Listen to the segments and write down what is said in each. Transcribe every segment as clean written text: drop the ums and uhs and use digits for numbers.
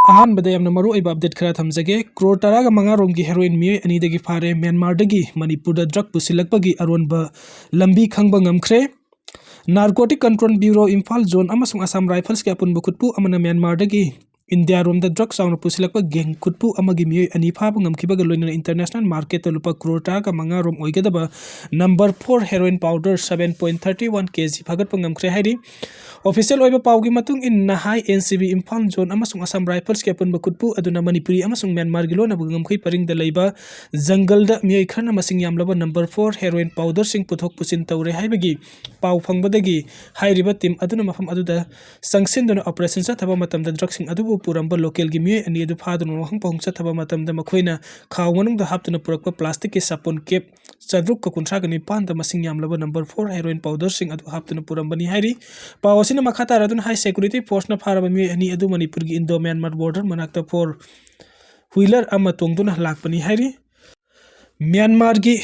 अहानबदा यामना मरु अइबा अपडेट खरा थमजगे क्रोर तरागा मंगारोम की हेरोइन मियोय अनीदगी फारे म्यांमार दगी मणिपुर दा ड्रग पुसिलकपगी अरोनबा लंबी खंगबा ngamkhre narcotic control bureau Imphal zone अमसुंग असम राइफल्स के अपुनबा खुटपु अमना म्यांमार दगी इंडिया रोम द ड्रग साउंड पुसिलकपा गेंग खुटपु अमगी मियोय अनि फाबा ngamkhibaga loina international market lupa crore taraga मंगारोम ओइगदबा नंबर 4 हेरोइन पाउडर 7.31 kg फागतपा ngamkhre हाइरि ऑफिशियल ओइबा पाउगी मतुंग इन नहाई एनसीबी इम्फाल जोन अमसुंग असम राइफल्स के अपुनबा खुटपु अदुना मणिपुरी अमसुंग म्यांमार गिलो नबु ngamkhoi परिंग द लैबा जंगल द मियोय खरना मसिंग यामलबा नंबर 4 हेरोइन पाउडर सिंग पुथोक पुसिन तौरे हाइबगी पाउ फंगबदगी हाइरिबा टीम अदुना मफम अदुदा संगसिन दन ऑपरेशन सथबा मतम द ड्रग सिंग अदुबु पुरंबा लोकल की मियोय अनि अदु फादुन वहंग पहुंग सथबा मतम द मखोइना खाव मनुंग द हापतुना पुरकपा प्लास्टिक के सापुन केप चद्रुक का कुंठा गनि पान द मसिंग यामलबा नंबर 4 हेरोइन पाउडर सिंग अदु हापतुना पुरंबनी हाइरि पावसिना मखाता रदुन हाई सिक्योरिटी फोर्स ना फारबा मियोय अनि अदु मणिपुर की इंडो म्यांमार बॉर्डर मनाक्ता 4 व्हीलर अमा तोंगदुना लाकपनी हाइरि म्यांमार की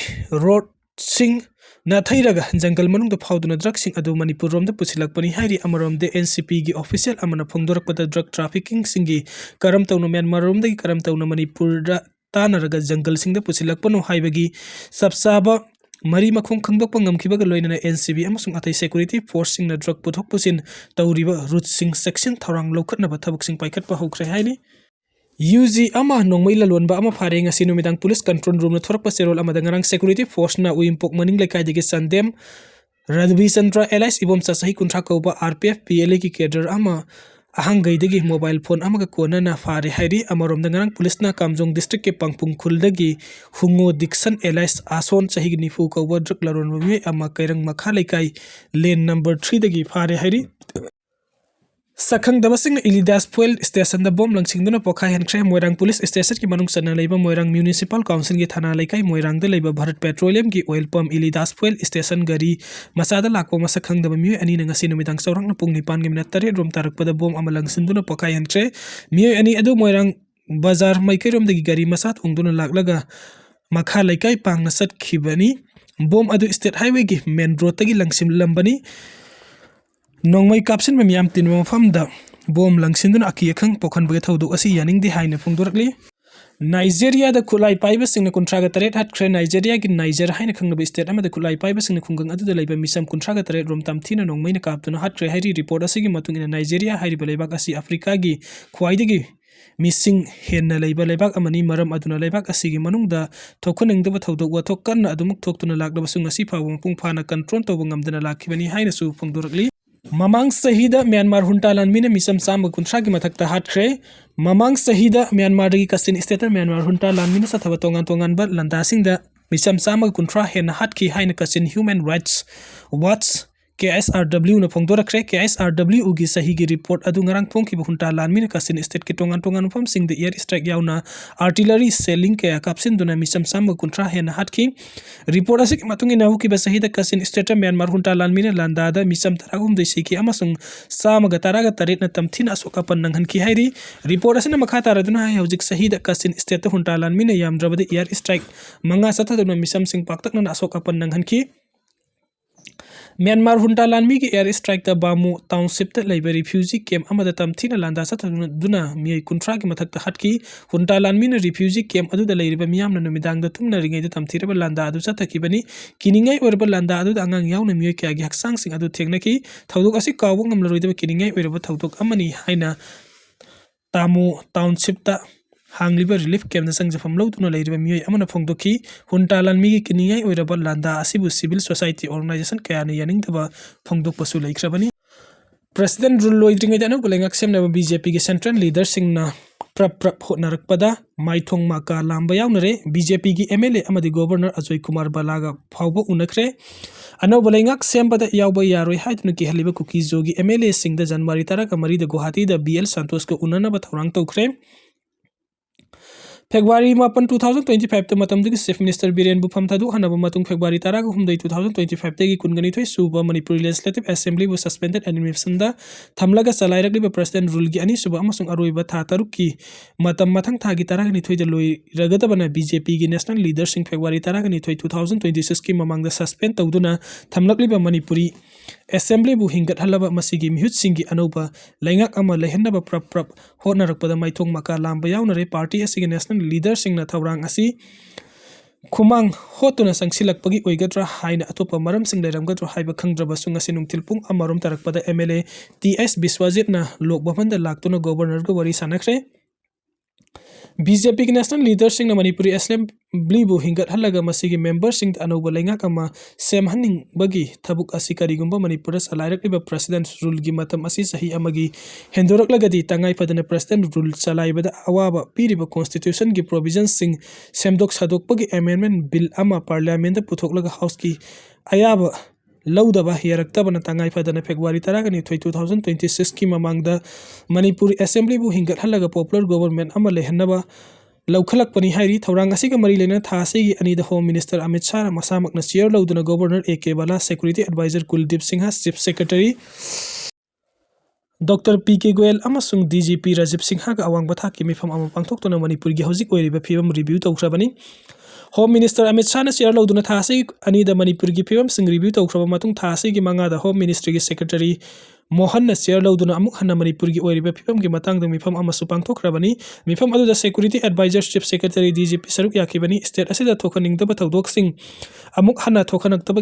रोड सिंग नाथैरगा जंगल मनुंग फाउदुना ड्रग सिंग अदु मणिपुर रोम द पुसिलकपनी हाइरि अमरोम दे एनसीपी की ऑफिशियल अमना फोंगदोरकपदा ड्रग ट्रैफिकिंग सिंगी करम तौनो म्यांमार रोम दगी करम तौनो मणिपुर दा तानरगा जंगल सिंग द पुसिलकपनो हाइबगी सबसाबा मरी मखोंग खंगदोकपा ngamkhibaga loinana एनसीबी अमसुंग अथै सिक्योरिटी फोर्स सिंगना ड्रग पुथोक पुसिन तौरिबा रूट सिंग सेक्शन थौरांग लौखटनबा थबक सिंग पाइखटपा हौख्रे हाइनि यूजी अमा नोंमै ललोनबा अमा फारे ngasi नुमिदांग पुलिस कंट्रोल रूम न थोरकपा सेरोल अमदा ngarang सिक्योरिटी फोर्स ना उइमपोक मनिंग लेकाइदगी संदेम रदबी चंद्र एलाइस इबोम सही कुंठा कौबा आरपीएफ पीएलए की कैडर अमा अहंगैदगी मोबाइल फोन अमगा कोनना फारे हाइरि अमरोम ngarang पुलिस ना कामजोंग डिस्ट्रिक्ट के पंगपुंग खुलदगी हुंगो डिक्सन एलाइस आसोन सही निफु कौबा ड्रग लरोन मियोय अमा कैरंग मखा लेकाई लेन नंबर 3 दगी फारे हाइरि सखंग दबसिंग इलिदास फुएल स्टेशन द बम लंगसिंगदुना पोखाय हनख्रे मोइरांग पुलिस स्टेशन की मनुंग सना लेबा मोइरांग म्युनिसिपल काउंसिल की थाना लेकाई मोइरांग द लेबा भारत पेट्रोलियम की ऑयल पंप इलिदास फुएल स्टेशन गरी मसादा लाको मसखंग दब मियोय अनि नंगसी नुमिदांग सौरंग पुंग निपान गे मिनट 3 रोम तारकपदा बम अमा लंगसिंगदुना पोखाय हनख्रे मियोय अनि अदु मोइरांग बाजार मैकैरोम दगी गरी मसात उंगदुना लागलगा मखा लेकाई पांगना सटखिबनी बम अदु स्टेट हाईवे की मेन रोड तगी लंगसिम लंबनी नोंमै कापसिन में मियाम तिन मफम द बम लंगसिंदुन अकी अखंग पोखन बगे थौदो असि यानिंग दि हाइने फुंगदोरकली नाइजेरिया द खुलाई पाइबा सिंग कुंट्रागा तरेट हटख्रे नाइजेरिया की नाइजर हाइने खंगनब स्टेट अमद खुलाई पाइबा सिंग खुंगंग अदु लेबा मिसम कुंट्रागा तरेट रोम तामथिना नोंमै न कापतुन हटख्रे हाइरि रिपोर्ट असि की मतुंग इन नाइजेरिया हाइरि बलेबाक असि अफ्रीका की ख्वाइदगी मिसिंग हेन्ना लेबा लेबाक अमनी मरम अदुना लेबाक असि की मनुंग द थोखनंगदब थौदो वथोक कन्न अदुमुक थोक्तुना लागदब सुंग असि फावंग पुंगफाना कंट्रोल तोब ngamdana लाखिबनी हाइने सु फुंगदोरकली ममांग सहीदा म्यांमार हुंटालान मिना मिसम साम कुंट्रा की मथकता हटख्रे ममांग सहीदा म्यांमार की कसिन स्टेट म्यांमार हुंटालान मिना सथब तोंगान तोंगान ब लंदासिंग द मिसम साम कुंट्रा हेन हटकी हाइन कसिन ह्यूमन राइट्स वॉच KSRW न फोंगदोरख्रे KSRW उगी सही की रिपोर्ट अदु ngarang फोंखि हुंटालान मिना कसिन स्टेट की तोंगान तोंगान फम सिंग द एयर स्ट्राइक याउना आर्टिलरी सेलिंग के कापसिन दुना मिसम साम कुंट्रा हेन हटकी रिपोर्ट असि मतुंग इना हुकी बसही द कसिन स्टेट म्यांमार हुंटालान मिना लांदा द मिसम तरागुम द सिकी अमसुंग साम ग तरागा तरेट न तमथिन असोका पन नंगहन की हाइरि रिपोर्ट असि न मखा तारदुना हाय हौजिक सही द कसिन स्टेट हुंटालान मिना यामद्रबद एयर स्ट्राइक मंगा सथदुना मिसम सिंग पाक्तक न असोका पन नंगहन की म्यांमार हुंटालान की एयर स्ट्राइक द बामू टाउनशिप द लेबर रिफ्यूजी कैंप अमद तमथिना लांदा सथदुना मिय कुंट्रा की मथक हटकी हुंटालान मिना रिफ्यूजी कैंप अदु द लेरिबा मियाम न नुमिदांग द तुमना रिंगै द तमथिरबा लांदा अदु सथकिबनी किनिंगै ओरबा लांदा अदु अंगांग यावना मिय क्या गी हक्सांग सिंग अदु थेंगनकी थौदोक असि कावबो ngamlaroidaba किनिंगै ओरबा थौदोक अमनी हाइना तामू टाउनशिप द हांगलिबा रिलीफ कैंप न संगजफम लौदुना लेरिबा मिय अमना फोंगदोखी हुंटालान मिगी किनिंगै ओरबा लांदा असिबु सिविल सोसाइटी ऑर्गेनाइजेशन कयानि यानिंगदबा फोंगदोकपसु लैख्रबनी प्रेसिडेंट रूल लोइद्रिंगै दनु बुलेंगक सेमनबा बीजेपी के सेंट्रल लीडर सिंगना प्रप होनरकपदा माइथोंग माका लांबा यावनरे बीजेपी की एमएलए अमदि गवर्नर अजय कुमार बालागा फावबो उनखरे अनौ बुलेंगक सेमबदा यावबा यारोय हाइदनु की हलिबा कुकी जोगी एमएलए सिंग द जनवरी 13 का मरी द गुवाहाटी द बीएल संतोष को उननबा थौरांग तौख्रे February 8 2025 ta matamdagi Chief Minister Biren Bufam Thadu hanaba matung February 10 2025 tagi kungani thoi suba Manipur Legislative Assembly was suspended animation da thamlaga salairakliba President rule gi ani suba amasung aroiba tha tarukki matam mathang thagi taragani thoi da loi ragadabana BJP gi national leader sing February 10 2026 ki mamangda suspend tawduna thamlakliba Manipuri Assembly bu hingat halaba masigi mihut singi anoba laingak ama lehenaba prap honarakpada maithong maka lamba yaunare party asigi national leader singna thawrang asi khumang hotuna sangsilakpagi oigadra haina atopa maram sing leiramgadra haiba khangdraba sunga sinung tilpung amarom tarakpada MLA TS Biswajit na lok bhavanda laktuna governor go wari sanakre BJP ki national leader sing na Manipuri Assembly bu hingat halaga masigi member sing anoba laingak ama sem haning bagi thabuk asi karigumba Manipur salairakliba president rule gi matam asi sahi amagi hendoraklagadi tangai padana president rule chalaibada awaba piriba constitution gi provisions sing semdok sadokpagi amendment bill ama parliament da puthoklaga house ki ayaba Laudaba hiyaraktabana tangai padana February 10 2026 ki mamangda Manipuri Assembly bu hingat halaga popular government ama lehanaba laukhalakpani hairi thawrang asiga mari lena thasigi anida Home Minister Amit Shah masamakna chair lauduna Governor AK Bala Security Advisor Kuldeep Singha Chief Secretary Dr. PK Goel amasung DGP Rajiv Singha ga awang batha ki mifam ama pangthoktuna Manipur gi hojik oiriba phibam review tawkrabani Home Minister Amit Shah na share lauduna thasi anida Manipur gi phibam sing review tawkraba matung thasi gi mangada Home Ministry gi Secretary Mohan na share lauduna amuk hanna Manipur gi oiriba phibam gi matangda mifam ama su pangthokrabani mifam aduda Security Advisor Chief Secretary DGP Saruk yakibani state asida thokaningdaba tawdok sing amuk hanna thokanakdaba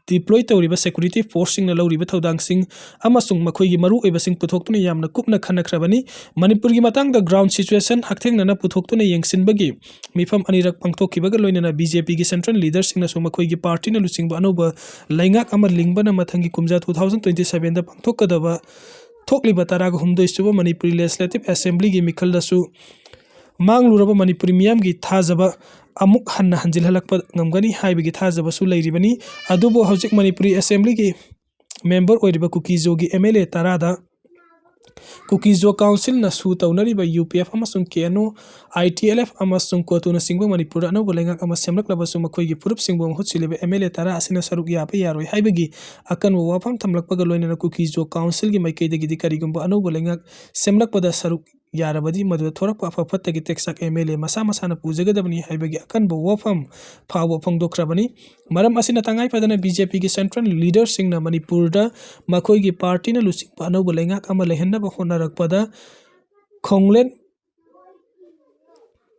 deploy tawriba security force sing na lawriba tawdang sing amasung makhoi gi maru oiba sing puthoktuna yamna kupna khanakrabani Manipur gi matangda ground situation hakthengna na puthoktuna yengsinbagi mifam anirak pangthokkibaga loinana BJP gi central leader sing na su makhoi gi party na luchingba anoba laingak ama lingbana mathangi kumja 2027 da pangthokadaba thokliba taraga humdoi suba Manipuri Legislative Assembly gi mikhal dasu mangluraba Manipuri miyam gi thajaba amuk hanna hanjil halakpa ngamgani haibigi thajaba su leiribani adubo hojik Manipuri Assembly gi member oiriba Kuki Cso gi MLA tarada Kuki Cso Council na su taunariba UPF amasung KNO ITLF amasung kotuna singba Manipur anoba laingak ama semlaklaba su makhoi gi purup singba mahut siliba MLA tara asina saruk yapa yaroi haibigi akan wafam thamlakpaga loinana Kuki Cso Council gi maikaidagi dikarigumba anoba laingak semlakpada saruk yarabadi madu thorak pa fattagi teksak MLA masa masana pujagadabani haibagi akan bo wafam phawa phangdokrabani maram asina tangai padana BJP gi central leader sing na Manipur da makhoi gi party na lusing pa anoba laingak ama lehenna ba honarakpada khonglen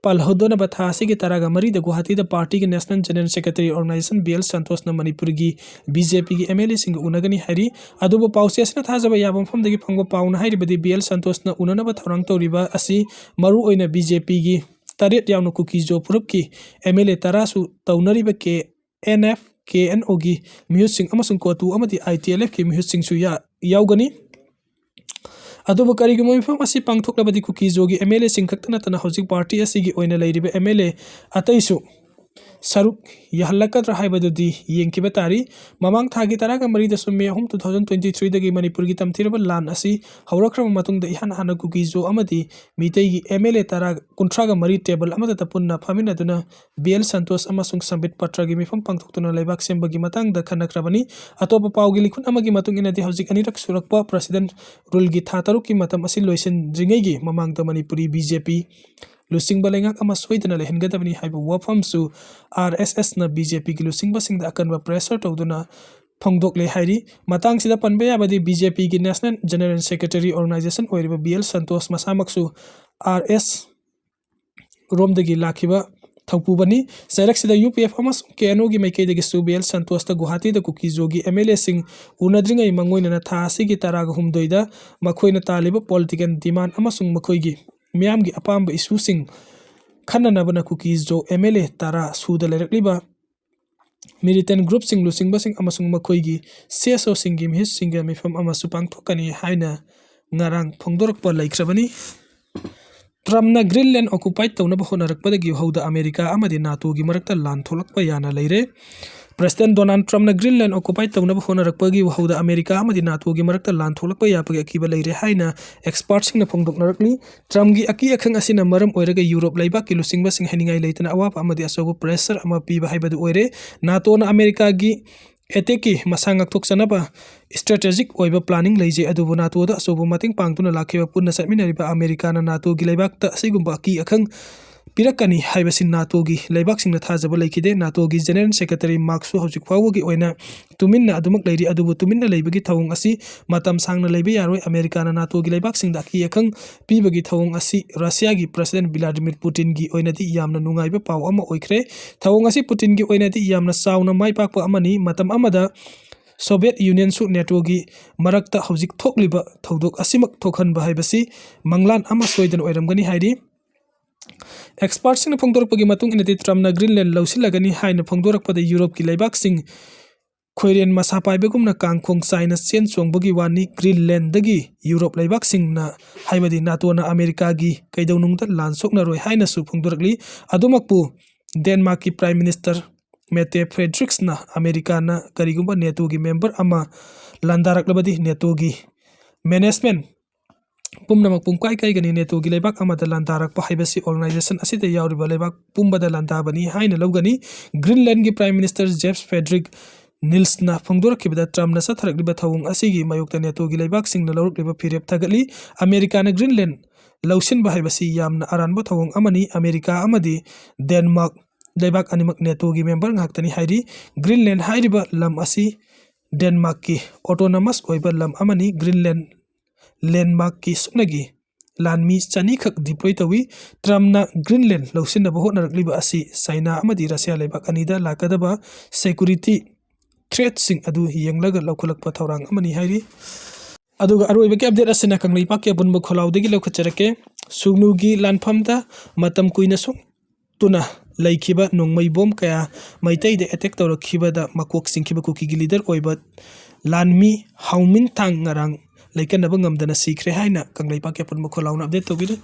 Palhodona Bathasi ki taraga mari da Guwahati da party ki National General Secretary Organization BL Santos na Manipur gi BJP gi MLA sing unagani hari adubo pausi asina thajaba yabam fam dagi phangba pauna hairi badi BL Santos na unana ba tharang toriba asi maru oina BJP gi taret yawna Kuki Cso purup ki MLA tarasu taunari ba ke NF KNO gi mihut sing amasung kotu amati ITLF ki mihut sing su yaugani adubo karigamo mifam asi pangthoklabadi Kuki Cso gi MLA singkhaktana tana hojik party asigi oina leiriba MLA ataisu saruk yahalakadra haibadudi yengkiba tari mamang thagi taraga mari da summe 2023 dagi Manipur gi tamthiraba lan asi haurakhrama matungda ihan hana Kuki Cso amadi mitei gi MLA taraga kuntraga mari table amada tapunna phamina duna BL Santos amasung Sambit Patra gi mifam pangthoktuna laibak sembagi matangda khanakrabani atopa pawgi likhun amagi matung inadi hojik anirak surakpa president rule gi thataruk ki matam asi loisin ringai gi mamangda Manipuri BJP lusing balengak ama soidana lehengadabani haiba wafam su RSS na BJP gi lusing basing da akan ba pressure tawduna phongdok le hairi matang sida panbe abadi BJP gi National General Secretary Organization oiriba BL Santos masamaksu RS romdagi lakhiba thaupubani sairak sida UPF amas KNO gi maikaidagi su BL Santos ta Guwahati da Kuki Cso gi MLA sing unadringai mangoina na thasi gi taraga humdoida makhoina taliba political demand amasung makhoi gi miyam gi apamba issue sing khananabana Kuki Cso MLA tara suda lerakliba militant group sing lusing basing amasung makhoi gi CSO sing gi mihis sing ga mifam amasu pangthokani haina ngarang phongdorakpa laikhrabani Trumpna Greenland occupied tawna ba honarakpadagi hauda America amadi NATO gi marakta lan tholakpa yana leire President Donald Trump na Greenland occupy tawna honarapagi wahauda America amadi NATO gi marakta lan tholakpa yapagi akiba leire haina experts sing na phongdoknarakli Trump gi aki akhang asina maram oiraga Europe laiba ki lusingba sing haningai leitana awap amadi asogo pressure ama piba haibadu oire NATO na America gi eteki masangak thoksanaba strategic oiba planning leije adubu NATO da asobo mating pangtuna lakhiba punna satminariba America na NATO gi laibakta asigumba aki akhang pirakani haibasin NATO gi laibak singna thajaba leikide NATO gi General Secretary Mark Su hojik fawgi oina tuminna adumak leiri adubu tuminna leibagi thawung asi matam sangna leibe yaroi America na NATO gi laibak singda ki akhang pibagi thawung asi Russia gi President Vladimir Putin gi oina di yamna nungaiba paw ama oikhre thawung asi Putin gi oina di yamna sauna maipakpa amani matam amada Soviet Union su NATO gi marakta hojik thokliba thodok asimak thokhanba haibasi manglan ama soidan oiramgani hairi Experts in Pongdorpagi Matung in the Trump na Greenland Lausilagani Haina Pongdorpa the Europe ki Laibaksing Korean Masapai Begum na Kangkong China Sien Song Bogi Wani Greenland dagi Europe Laibaksing na Haibadi NATO na America gi Kaidonung da Lansok na Roy Haina su Pongdorkli Adumakpu Denmark ki Prime Minister Mette Frederiksen na America na Karigumba NATO gi member ama Landarak labadi NATO gi management Pumnamak pumkai kai gani NATO gi laibak amada landarak pa haibasi organization asida yauriba laibak pumbada landabani haina logani Greenland gi Prime Minister James Frederick Nils na phongdor kibada Trump na satharak liba thawung asigi mayokta NATO gi laibak sing na loruk liba phirep thagali America na Greenland lausin ba haibasi yamna aranbo thawung amani America amadi Denmark laibak animak NATO gi member ngaktani hairi Greenland hairiba lam asi Denmark ki autonomous oiba lam amani Greenland landmark ki suknagi lanmi chani khak deploy tawi Trump na Greenland lausin na bahot narakliba asi China amadi Russia laibak anida lakadaba security threat sing adu yenglaga laukulak pathawrang amani hairi aduga aroiba ke update asina kanglei pakya bunba kholaudagi laukacharake sugnugi lanphamda matam kuina sung tuna laikhiba nongmai bom kaya maitai de attack tawrakhibada makok singkhiba kuki gi leader oiba lanmi haumin tang ngarang laikan nabangam dana sikre haina kanglei pakya punba kholauna update tobida